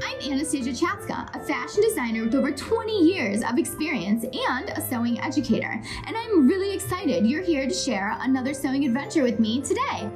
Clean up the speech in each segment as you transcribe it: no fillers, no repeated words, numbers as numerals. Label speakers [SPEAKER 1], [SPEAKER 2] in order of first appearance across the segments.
[SPEAKER 1] I'm Anastasia, a fashion designer with over 20 years of experience and a sewing educator. And I'm really excited you're here to share another sewing adventure with me today.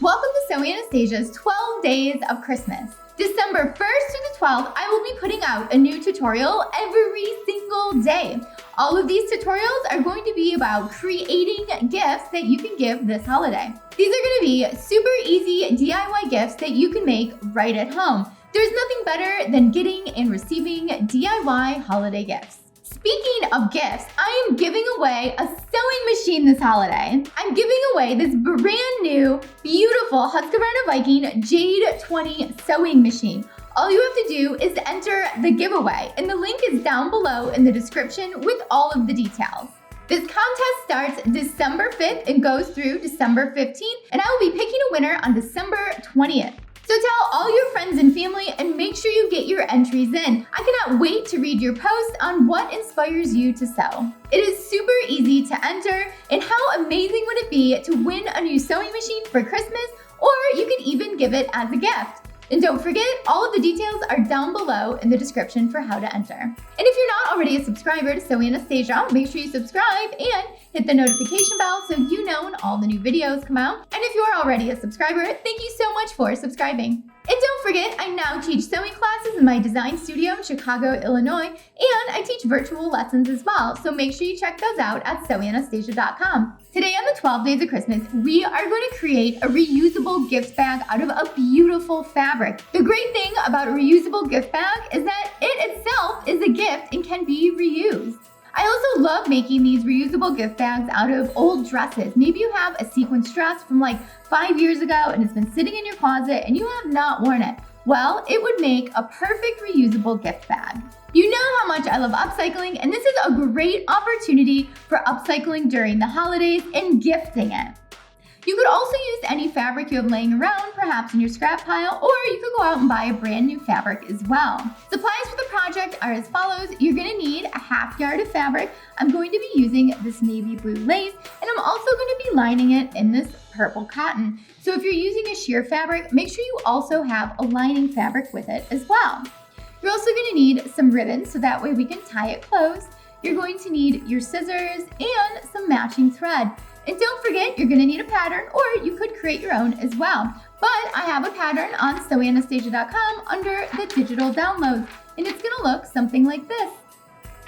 [SPEAKER 1] Welcome to Sewing Anastasia's 12 Days of Christmas. December 1st to the 12th, I will be putting out a new tutorial every single day. All of these tutorials are going to be about creating gifts that you can give this holiday. These are going to be super easy DIY gifts that you can make right at home. There's nothing better than getting and receiving DIY holiday gifts. Speaking of gifts, I am giving away a sewing machine this holiday. I'm giving away this brand new, beautiful Husqvarna Viking Jade 20 sewing machine. All you have to do is enter the giveaway, and the link is down below in the description with all of the details. This contest starts December 5th and goes through December 15th, and I will be picking a winner on December 20th. So tell all your friends and family and make sure you get your entries in. I cannot wait to read your post on what inspires you to sew. It is super easy to enter, and how amazing would it be to win a new sewing machine for Christmas, or you could even give it as a gift. And don't forget, all of the details are down below in the description for how to enter. And if you're not already a subscriber to Sewing Anastasia, make sure you subscribe and hit the notification bell so you know when all the new videos come out. And if you are already a subscriber, thank you so much for subscribing. And don't forget, I now teach sewing classes in my design studio in Chicago, Illinois, and I teach virtual lessons as well, so make sure you check those out at sewinganastasia.com. Today on the 12 Days of Christmas, we are going to create a reusable gift bag out of a beautiful fabric. The great thing about a reusable gift bag is that it itself is a gift and can be reused. I also love making these reusable gift bags out of old dresses. Maybe you have a sequence dress from like 5 years ago and it's been sitting in your closet and you have not worn it. Well, it would make a perfect reusable gift bag. You know how much I love upcycling, and this is a great opportunity for upcycling during the holidays and gifting it. You could also use any fabric you have laying around, perhaps in your scrap pile, or you could go out and buy a brand new fabric as well. Supplies for the project are as follows. You're going to need a half yard of fabric. I'm going to be using this navy blue lace, and I'm also going to be lining it in this purple cotton. So if you're using a sheer fabric, make sure you also have a lining fabric with it as well. You're also going to need some ribbons, so that way we can tie it closed. You're going to need your scissors and some matching thread. And don't forget, you're going to need a pattern, or you could create your own as well. But I have a pattern on sewinganastasia.com under the digital downloads, and it's going to look something like this.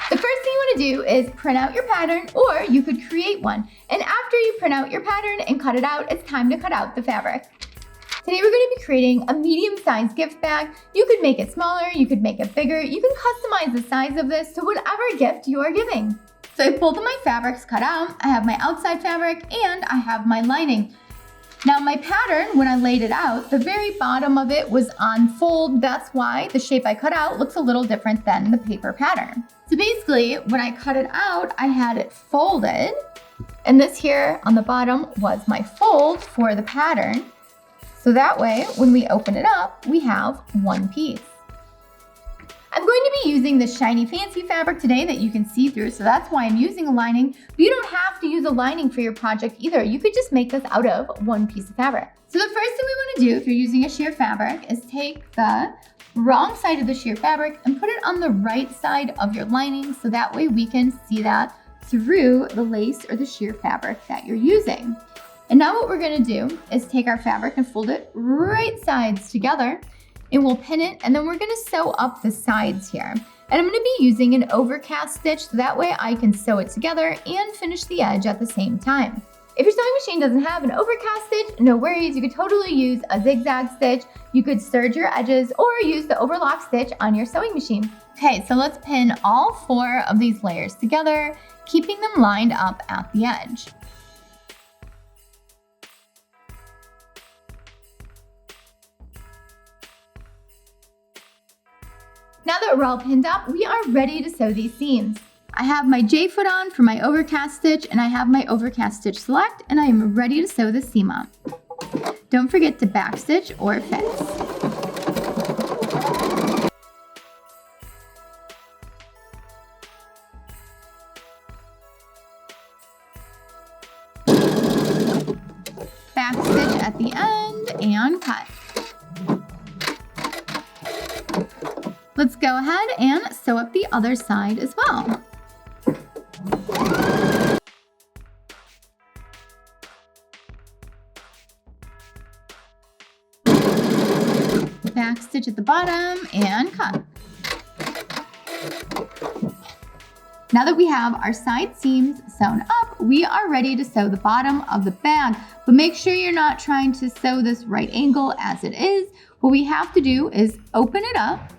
[SPEAKER 1] The first thing you want to do is print out your pattern, or you could create one. And after you print out your pattern and cut it out, it's time to cut out the fabric. Today we're going to be creating a medium-sized gift bag. You could make it smaller, you could make it bigger. You can customize the size of this to whatever gift you are giving. So I pulled my fabrics cut out. I have my outside fabric and I have my lining. Now my pattern, when I laid it out, the very bottom of it was on fold. That's why the shape I cut out looks a little different than the paper pattern. So basically, when I cut it out, I had it folded. And this here on the bottom was my fold for the pattern. So that way, when we open it up, we have one piece. I'm going to be using this shiny fancy fabric today that you can see through, so that's why I'm using a lining. But you don't have to use a lining for your project either. You could just make this out of one piece of fabric. So the first thing we want to do if you're using a sheer fabric is take the wrong side of the sheer fabric and put it on the right side of your lining, so that way we can see that through the lace or the sheer fabric that you're using. And now what we're going to do is take our fabric and fold it right sides together, and we'll pin it, and then we're going to sew up the sides here. And I'm going to be using an overcast stitch, so that way I can sew it together and finish the edge at the same time. If your sewing machine doesn't have an overcast stitch, no worries, you could totally use a zigzag stitch. You could serge your edges or use the overlock stitch on your sewing machine. Okay, so let's pin all 4 of these layers together, keeping them lined up at the edge. Now that we're all pinned up, we are ready to sew these seams. I have my J-foot on for my overcast stitch, and I have my overcast stitch select, and I am ready to sew the seam up. Don't forget to backstitch or fix. at the end and cut. Let's go ahead and sew up the other side as well. Back stitch at the bottom and cut. Now that we have our side seams sewn up, we are ready to sew the bottom of the bag, but make sure you're not trying to sew this right angle as it is. What we have to do is open it up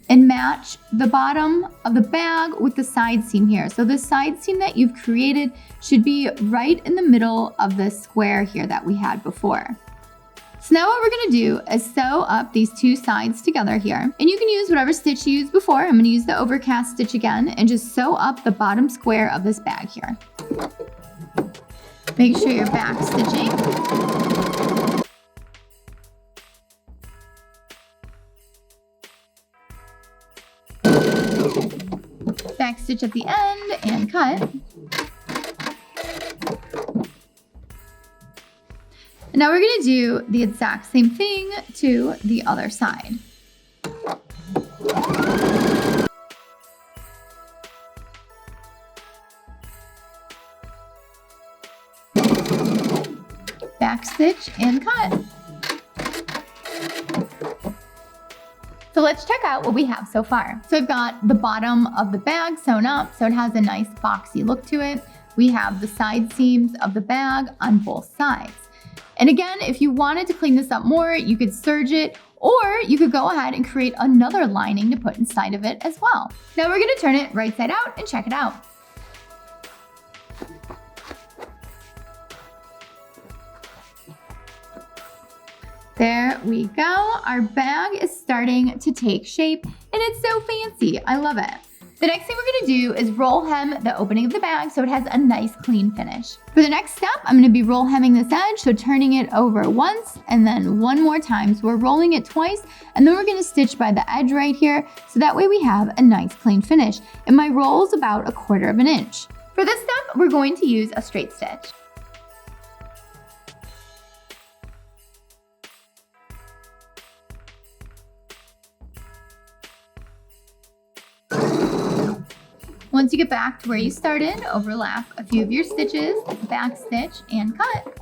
[SPEAKER 1] and match the bottom of the bag with the side seam here. So the side seam that you've created should be right in the middle of the square here that we had before. So now what we're gonna do is sew up these two sides together here. And you can use whatever stitch you used before. I'm gonna use the overcast stitch again and just sew up the bottom square of this bag here. Make sure you're back stitching. Back stitch at the end and cut. And now we're gonna do the exact same thing to the other side. Back stitch and cut. So let's check out what we have so far. So I've got the bottom of the bag sewn up, so it has a nice boxy look to it. We have the side seams of the bag on both sides. And again, if you wanted to clean this up more, you could serge it, or you could go ahead and create another lining to put inside of it as well. Now we're gonna turn it right side out and check it out. There we go. Our bag is starting to take shape and it's so fancy. I love it. The next thing we're gonna do is roll hem the opening of the bag so it has a nice clean finish. For the next step, I'm gonna be roll hemming this edge, so turning it over once and then one more time. So we're rolling it twice and then we're gonna stitch by the edge right here so that way we have a nice clean finish. And my roll is about 1/4 inch. For this step, we're going to use a straight stitch. Once you get back to where you started, overlap a few of your stitches, back stitch and cut.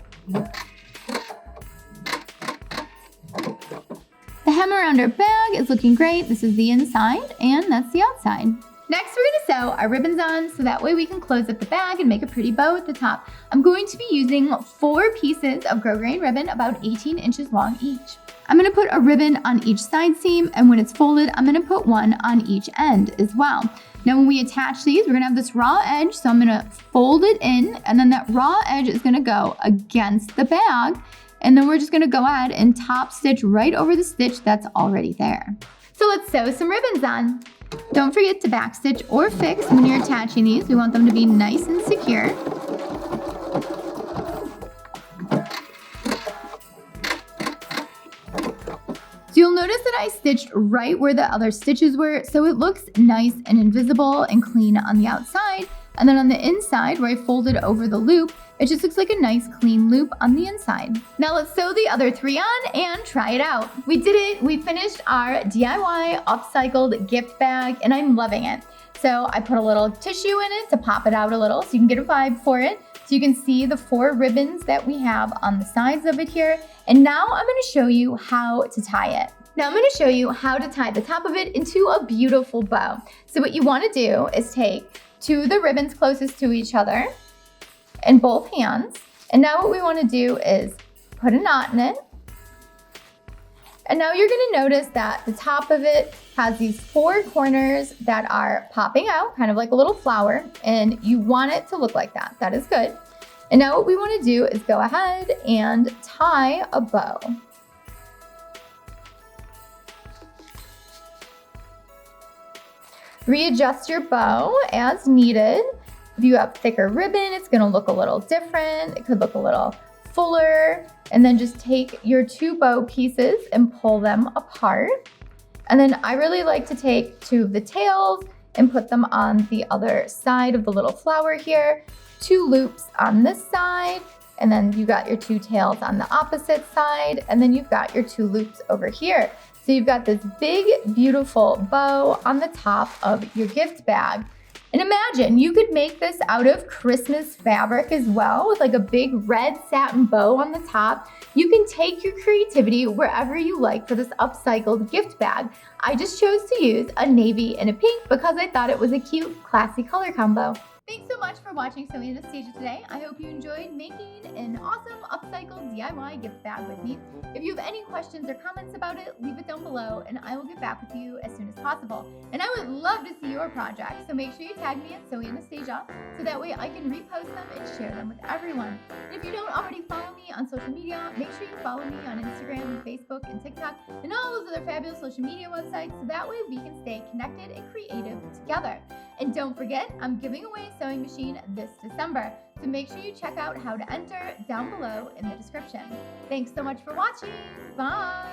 [SPEAKER 1] The hem around our bag is looking great. This is the inside and that's the outside. Next, we're gonna sew our ribbons on so that way we can close up the bag and make a pretty bow at the top. I'm going to be using 4 pieces of grosgrain ribbon, about 18 inches long each. I'm gonna put a ribbon on each side seam, and when it's folded, I'm gonna put one on each end as well. Now when we attach these, we're gonna have this raw edge, so I'm gonna fold it in, and then that raw edge is gonna go against the bag, and then we're just gonna go ahead and top stitch right over the stitch that's already there. So let's sew some ribbons on. Don't forget to backstitch or fix when you're attaching these. We want them to be nice and secure. So you'll notice that I stitched right where the other stitches were, so it looks nice and invisible and clean on the outside. And then on the inside, where I folded over the loop, it just looks like a nice clean loop on the inside. Now let's sew the other 3 on and try it out. We did it. We finished our DIY upcycled gift bag and I'm loving it. So I put a little tissue in it to pop it out a little so you can get a vibe for it. So you can see the 4 ribbons that we have on the sides of it here. And now I'm gonna show you how to tie it. Now I'm gonna show you how to tie the top of it into a beautiful bow. So what you wanna do is take 2 of the ribbons closest to each other in both hands. And now what we wanna do is put a knot in it. And now you're gonna notice that the top of it has these 4 corners that are popping out, kind of like a little flower, and you want it to look like that. That is good. And now what we wanna do is go ahead and tie a bow. Readjust your bow as needed. If you have thicker ribbon, it's gonna look a little different. It could look a little fuller. And then just take your 2 bow pieces and pull them apart. And then I really like to take 2 of the tails and put them on the other side of the little flower here. 2 loops on this side and then you got your 2 tails on the opposite side, and then you've got your 2 loops over here. So you've got this big, beautiful bow on the top of your gift bag. And imagine you could make this out of Christmas fabric as well, with like a big red satin bow on the top. You can take your creativity wherever you like for this upcycled gift bag. I just chose to use a navy and a pink because I thought it was a cute, classy color combo. Thanks so much for watching Sewing Anastasia today. I hope you enjoyed making an awesome upcycled DIY gift bag with me. If you have any questions or comments about it, leave it down below and I will get back with you as soon as possible. And I would love to see your projects, so make sure you tag me at Sewing Anastasia so that way I can repost them and share them with everyone. And if you don't already follow me on social media, make sure you follow me on Instagram and Facebook and TikTok and all those other fabulous social media websites so that way we can stay connected and creative together. And don't forget, I'm giving away a sewing machine this December, so make sure you check out how to enter down below in the description. Thanks so much for watching. Bye!